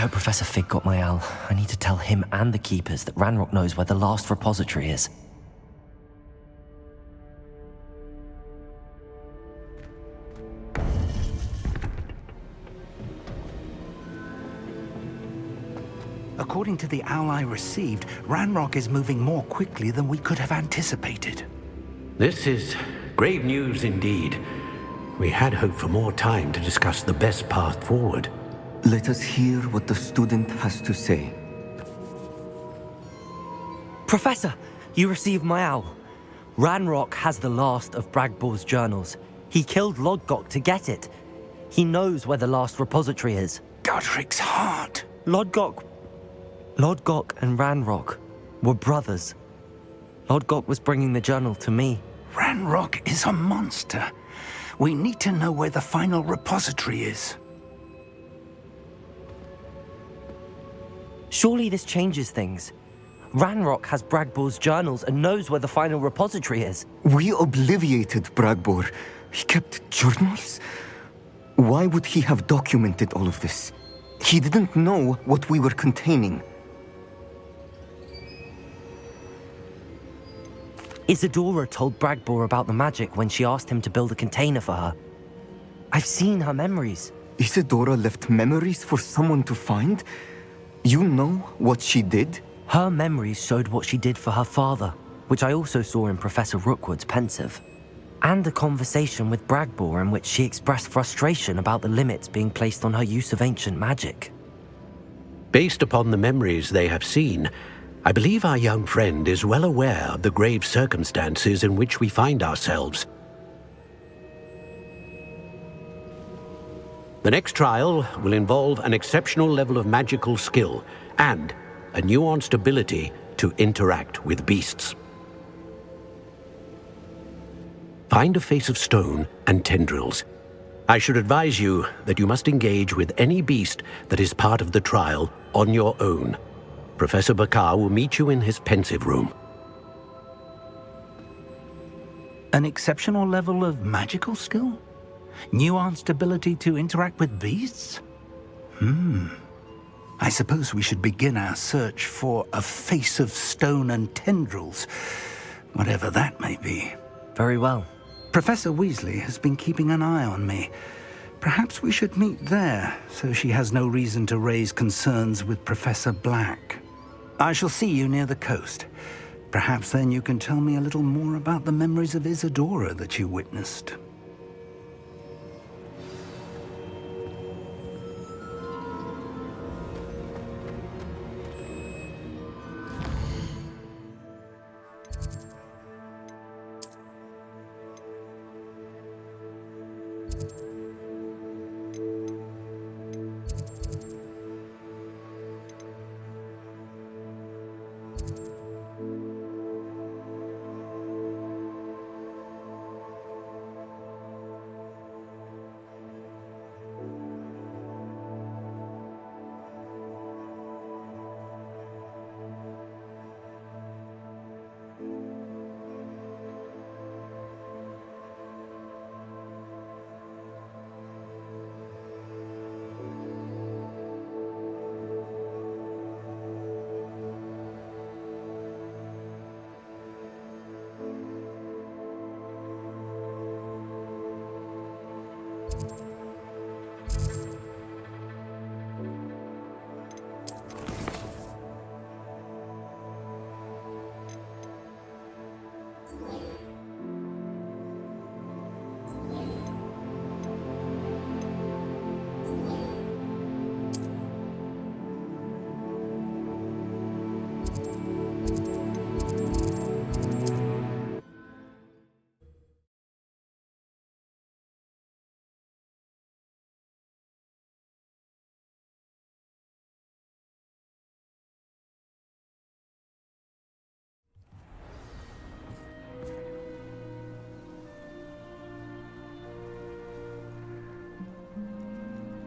hope Professor Fig got my owl. I need to tell him and the Keepers that Ranrock knows where the last repository is. According to the owl I received, Ranrock is moving more quickly than we could have anticipated. This is grave news indeed. We had hoped for more time to discuss the best path forward. Let us hear what the student has to say. Professor, you received my owl. Ranrock has the last of Bragbor's journals. He killed Lodgok to get it. He knows where the last repository is. Godric's heart. Lodgok and Ranrock were brothers. Lodgok was bringing the journal to me. Ranrock is a monster. We need to know where the final repository is. Surely this changes things. Ranrock has Bragbor's journals and knows where the final repository is. We obliviated Bragbor. He kept journals? Why would he have documented all of this? He didn't know what we were containing. Isadora told Bragbor about the magic when she asked him to build a container for her. I've seen her memories. Isadora left memories for someone to find? You know what she did? Her memories showed what she did for her father, which I also saw in Professor Rookwood's pensive. And a conversation with Bragbor in which she expressed frustration about the limits being placed on her use of ancient magic. Based upon the memories they have seen, I believe our young friend is well aware of the grave circumstances in which we find ourselves. The next trial will involve an exceptional level of magical skill and a nuanced ability to interact with beasts. Find a face of stone and tendrils. I should advise you that you must engage with any beast that is part of the trial on your own. Professor Bakar will meet you in his pensive room. An exceptional level of magical skill? Nuanced ability to interact with beasts? I suppose we should begin our search for a face of stone and tendrils, whatever that may be. Very well. Professor Weasley has been keeping an eye on me. Perhaps we should meet there, so she has no reason to raise concerns with Professor Black. I shall see you near the coast. Perhaps then you can tell me a little more about the memories of Isadora that you witnessed.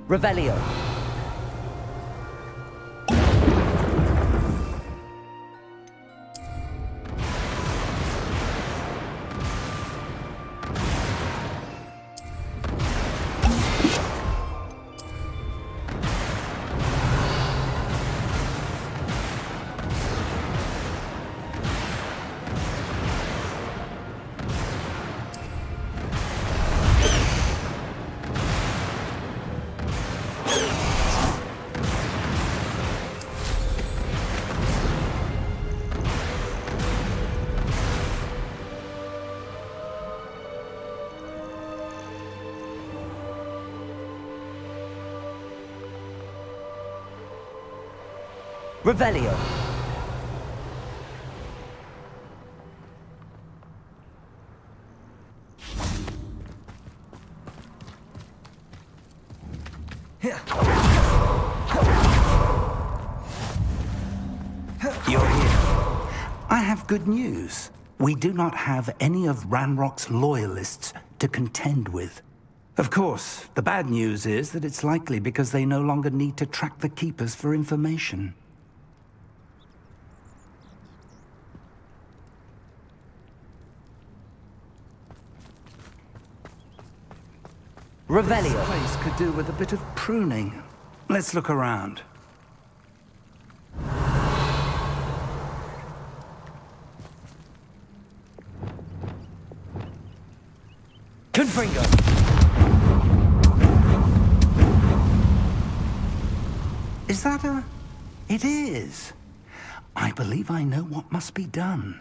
Revelio. Revelio. You're here. I have good news. We do not have any of Ranrock's loyalists to contend with. Of course, the bad news is that it's likely because they no longer need to track the Keepers for information. Revelio. This place could do with a bit of pruning. Let's look around. Confringo. Is that a... It is. I believe I know what must be done.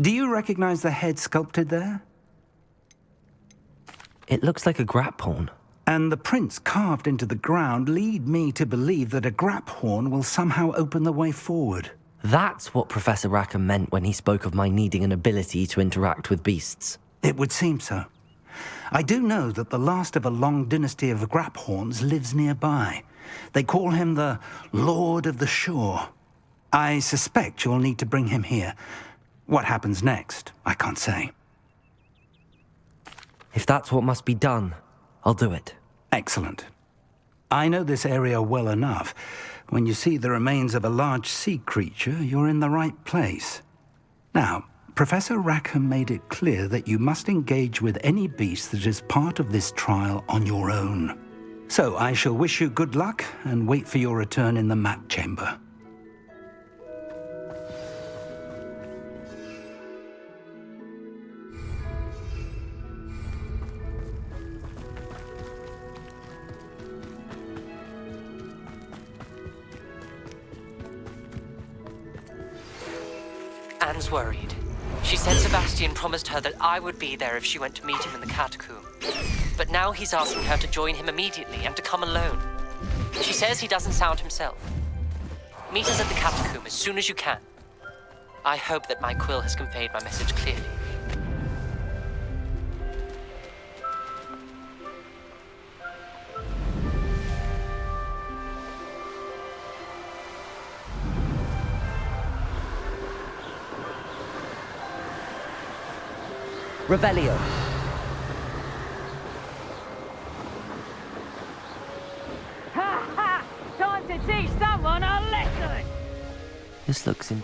Do you recognize the head sculpted there? It looks like a Graphorn. And the prints carved into the ground lead me to believe that a Graphorn will somehow open the way forward. That's what Professor Rackham meant when he spoke of my needing an ability to interact with beasts. It would seem so. I do know that the last of a long dynasty of Graphorns lives nearby. They call him the Lord of the Shore. I suspect you'll need to bring him here. What happens next, I can't say. If that's what must be done, I'll do it. Excellent. I know this area well enough. When you see the remains of a large sea creature, you're in the right place. Now, Professor Rackham made it clear that you must engage with any beast that is part of this trial on your own. So I shall wish you good luck and wait for your return in the map chamber. Anne's worried. She said Sebastian promised her that I would be there if she went to meet him in the catacomb. But now he's asking her to join him immediately and to come alone. She says he doesn't sound himself. Meet us at the catacomb as soon as you can. I hope that my quill has conveyed my message clearly. Revelio. Ha ha! Time to teach someone a lesson! This looks in...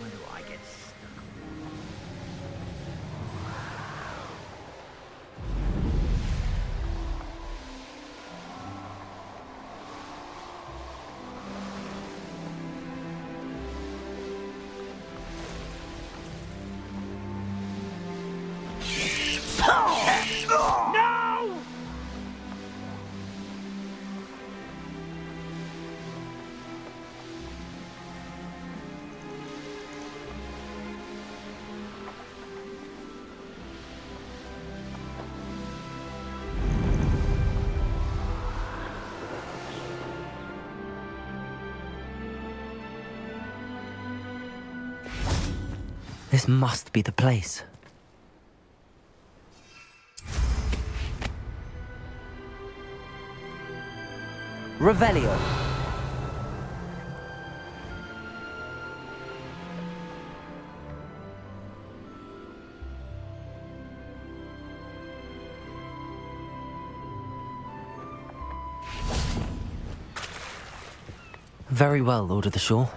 No! This must be the place. Revelio. Very well, Lord of the Shore.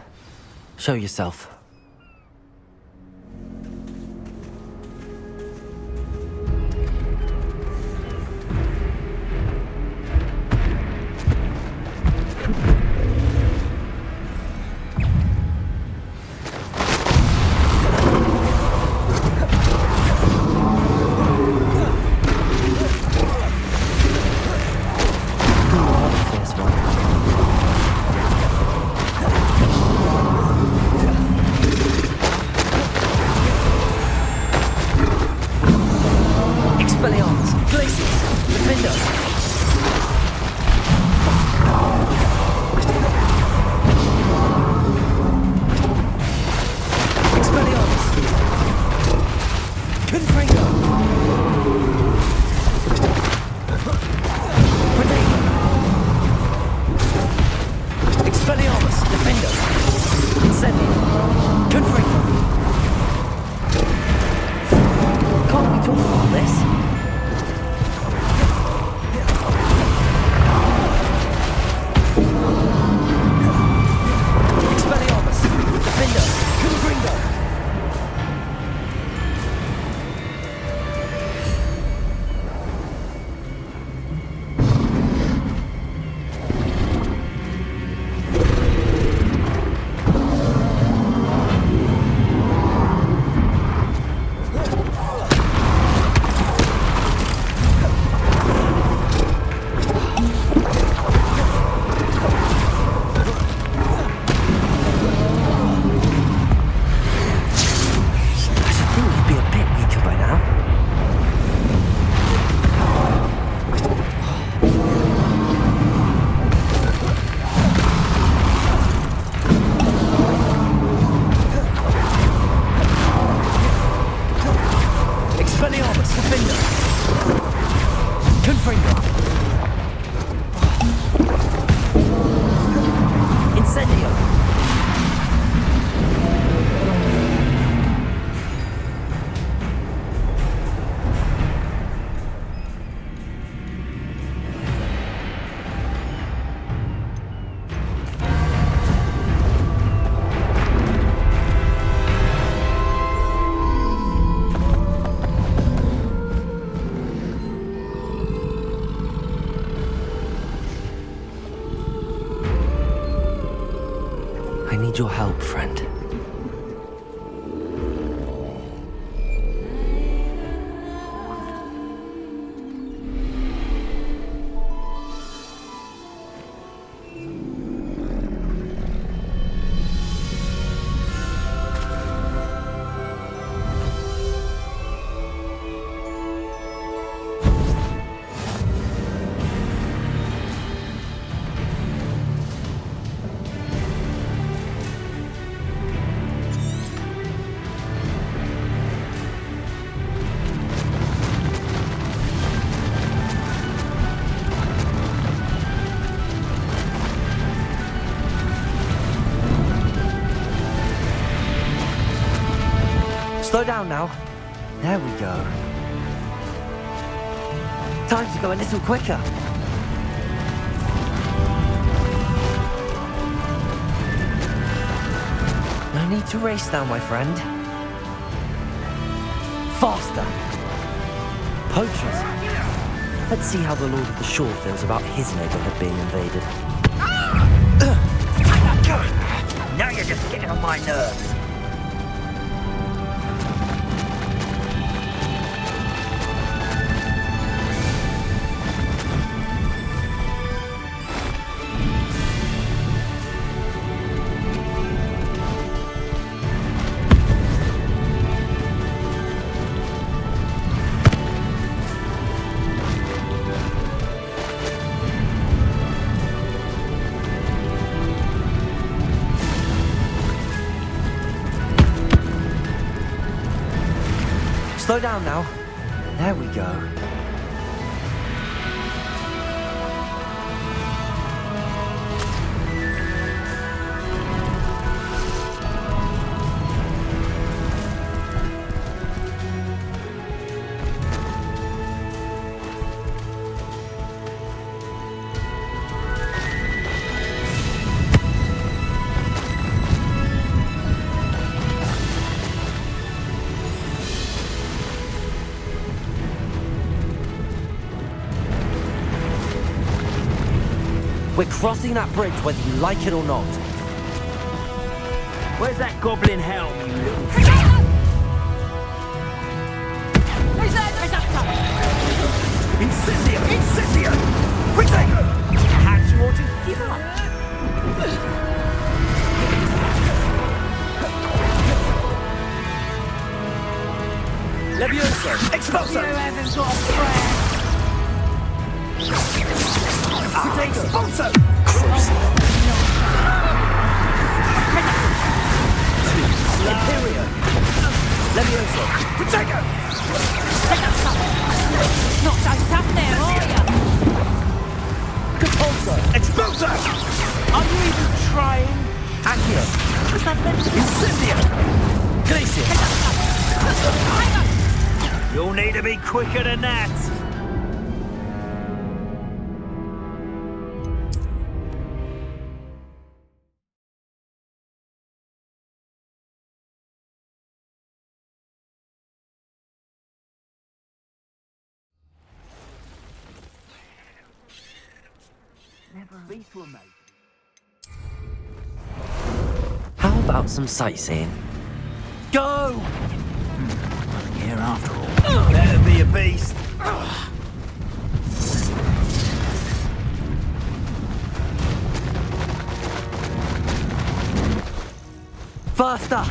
Show yourself. need your help, friend. Slow down now. There we go. Time to go a little quicker. No need to race now, my friend. Faster. Poachers. Let's see how the Lord of the Shore feels about his neighborhood being invaded. Now you're just getting on my nerves. Slow down now. There we go. We're crossing that bridge whether you like it or not. Where's that goblin helm, you little... Incendio! Incendio! Quick take! Perhaps you ought to give up. Levioso! Expulso! You haven't got a friend. Expulso! Imperio! Levioso! Protego! Not so tough there, are you? Compulso! Expulso! Are you even trying? Accio! Is that meant to be? Incendio! Glacier! You'll need to be quicker than that. How about some sightseeing? Go! Here after all. Better be a beast. Faster!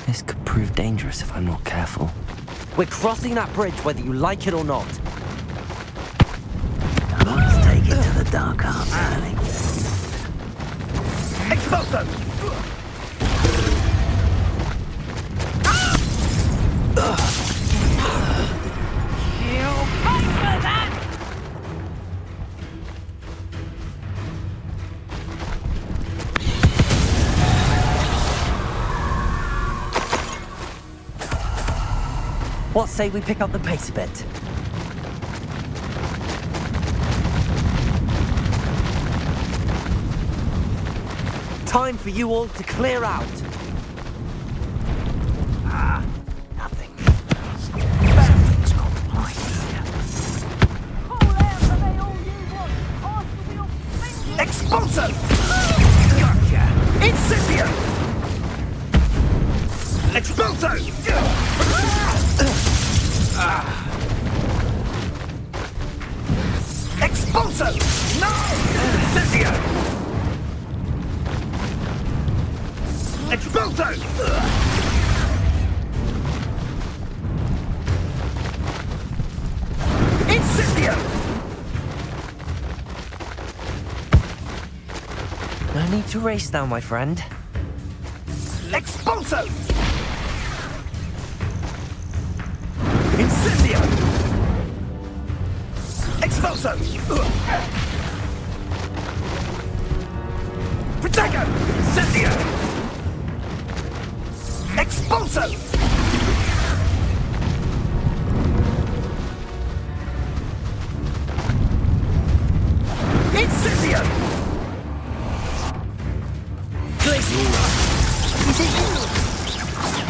This could prove dangerous if I'm not careful. We're crossing that bridge whether you like it or not. Let's take it to the dark arts, darling. Expulso! You'll pay for that! What say we pick up the pace a bit? Time for you all to clear out. Nothing. Something's not right here. Call out for me all you want. I shall be offended. Expulso! Gotcha! Incendio! Expulso! Expulso! No! Incendio! Expulso! Incendio! No need to race now, my friend. Expulso! Incendio! Expulso! Protego! Incendio! Expulso! Incendio!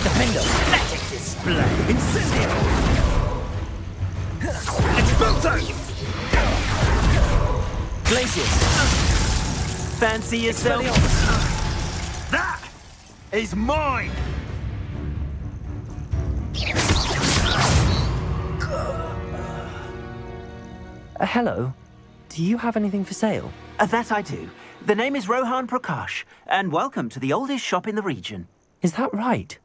Defender! Pathetic display! Incendio! Expulso! Glacius! Fancy yourself? That is mine! Hello. Do you have anything for sale? That I do. The name is Rohan Prakash, and welcome to the oldest shop in the region. Is that right?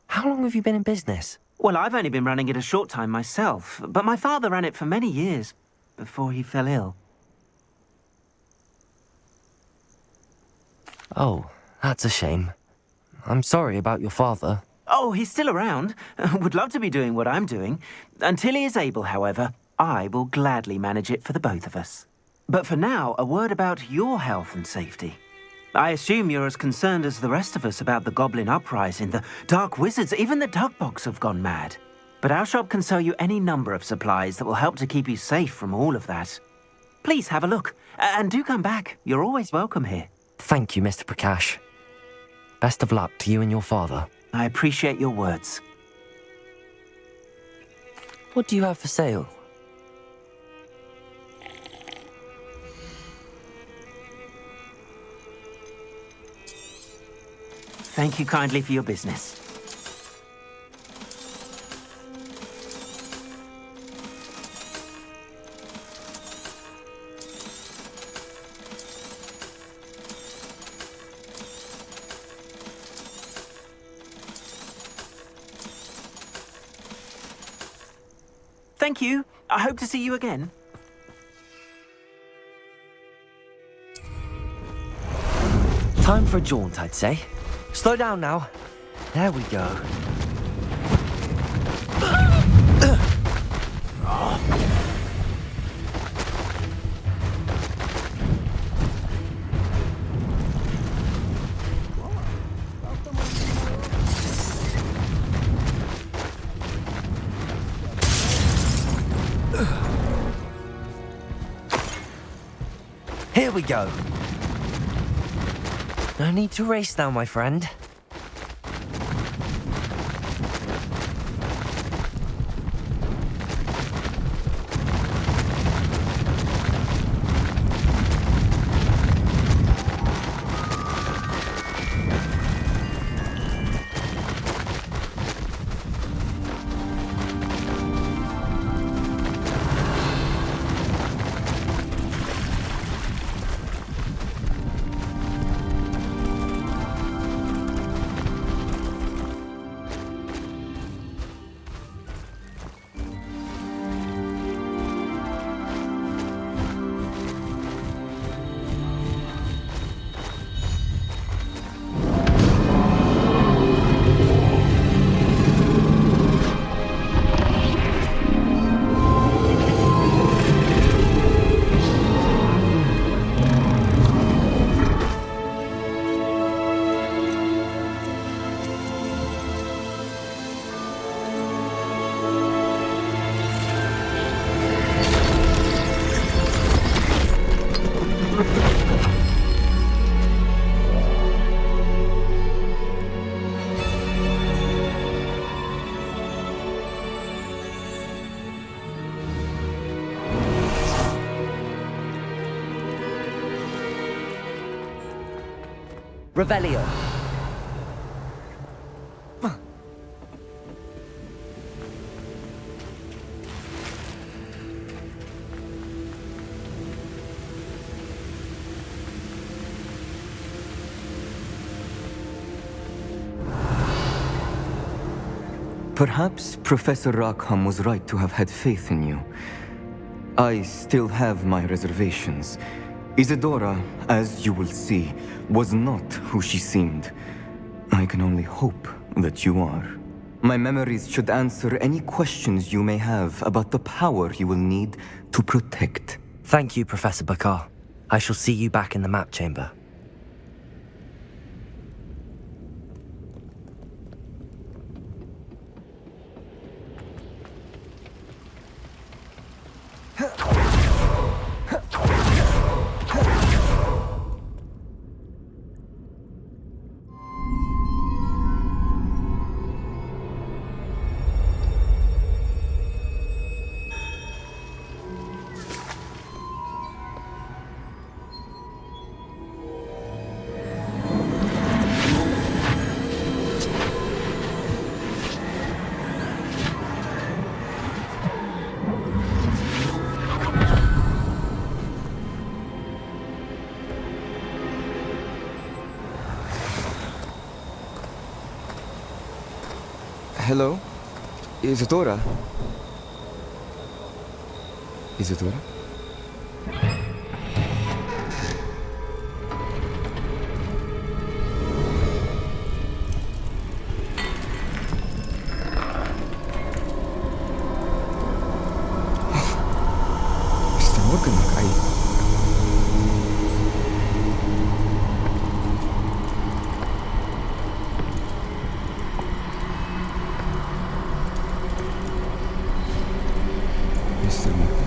How long have you been in business? Well, I've only been running it a short time myself, but my father ran it for many years before he fell ill. Oh, that's a shame. I'm sorry about your father. Oh, he's still around. Would love to be doing what I'm doing. Until he is able, however, I will gladly manage it for the both of us. But for now, a word about your health and safety. I assume you're as concerned as the rest of us about the Goblin Uprising, the Dark Wizards, even the Dugbogs have gone mad. But our shop can sell you any number of supplies that will help to keep you safe from all of that. Please have a look, and do come back. You're always welcome here. Thank you, Mr. Prakash. Best of luck to you and your father. I appreciate your words. What do you have for sale? Thank you kindly for your business. Thank you. I hope to see you again. Time for a jaunt, I'd say. Slow down now. There we go. Here we go. No need to race now, my friend. Revelio. Perhaps Professor Rackham was right to have had faith in you. I still have my reservations. Isadora, as you will see, was not who she seemed. I can only hope that you are. My memories should answer any questions you may have about the power you will need to protect. Thank you, Professor Bakar. I shall see you back in the map chamber. Hello? Isadora? Isadora? Mr. Morgan, Mr. Morgan.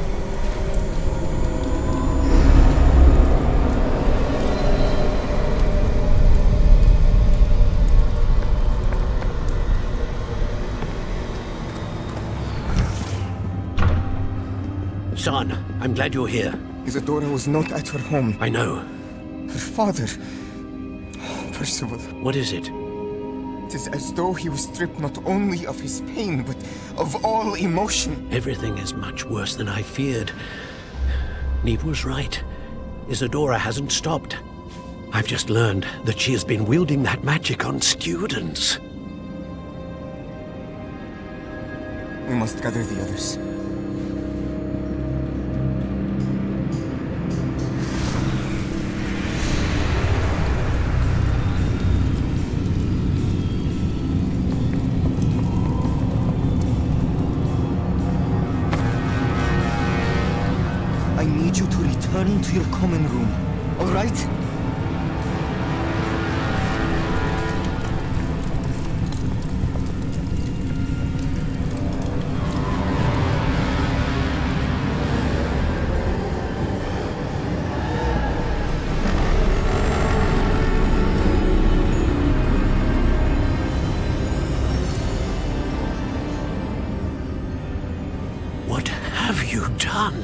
Son, I'm glad you're here. Isadora was not at her home. I know. Her father... Percival. What is it? It is as though he was stripped not only of his pain, but of all emotion. Everything is much worse than I feared. Neve was right. Isadora hasn't stopped. I've just learned that she has been wielding that magic on students. We must gather the others. I need you to return to your common room, all right? What have you done?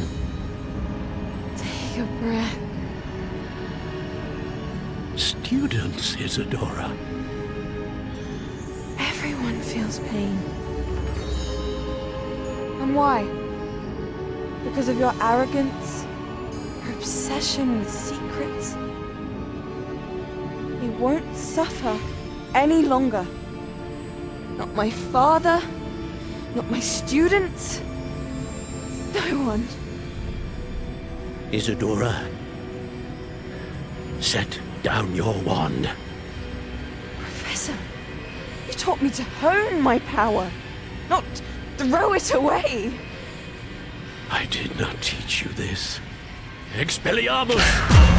Take a breath. Students, Isadora. Everyone feels pain. And why? Because of your arrogance? Your obsession with secrets? He won't suffer any longer. Not my father, not my students, no one. Isadora, set down your wand. Professor, you taught me to hone my power, not throw it away. I did not teach you this. Expelliarmus!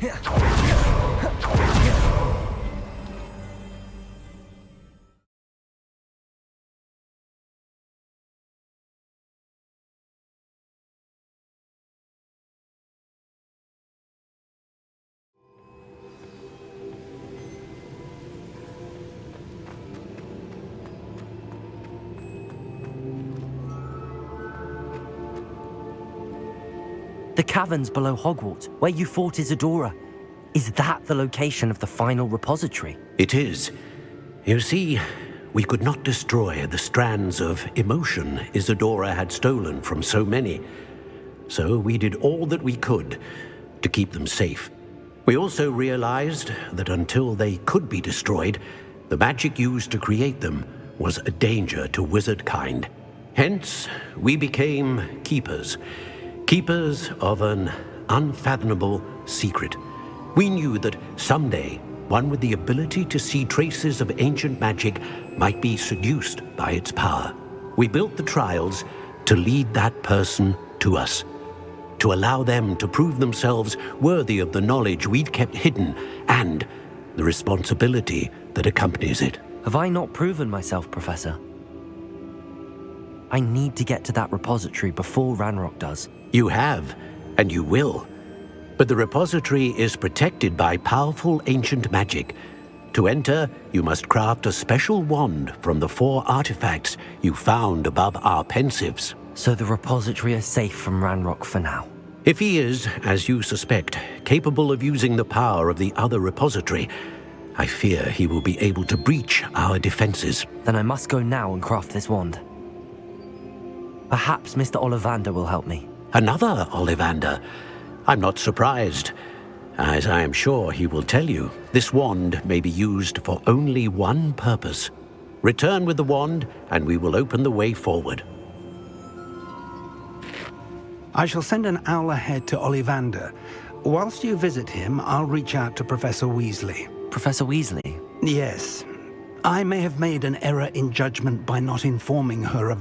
The caverns below Hogwarts, where you fought Isadora. Is that the location of the final repository? It is. You see, we could not destroy the strands of emotion Isadora had stolen from so many. So we did all that we could to keep them safe. We also realized that until they could be destroyed, the magic used to create them was a danger to wizard kind. Hence, we became keepers. Keepers of an unfathomable secret. We knew that someday, one with the ability to see traces of ancient magic might be seduced by its power. We built the trials to lead that person to us, to allow them to prove themselves worthy of the knowledge we'd kept hidden and the responsibility that accompanies it. Have I not proven myself, Professor? I need to get to that repository before Ranrock does. You have, and you will. But the repository is protected by powerful ancient magic. To enter, you must craft a special wand from the 4 artifacts you found above our pensives. So the repository is safe from Ranrock for now. If he is, as you suspect, capable of using the power of the other repository, I fear he will be able to breach our defenses. Then I must go now and craft this wand. Perhaps Mr. Ollivander will help me. Another Ollivander? I'm not surprised. As I am sure he will tell you, this wand may be used for only one purpose. Return with the wand, and we will open the way forward. I shall send an owl ahead to Ollivander. Whilst you visit him, I'll reach out to Professor Weasley. Professor Weasley? Yes. I may have made an error in judgment by not informing her of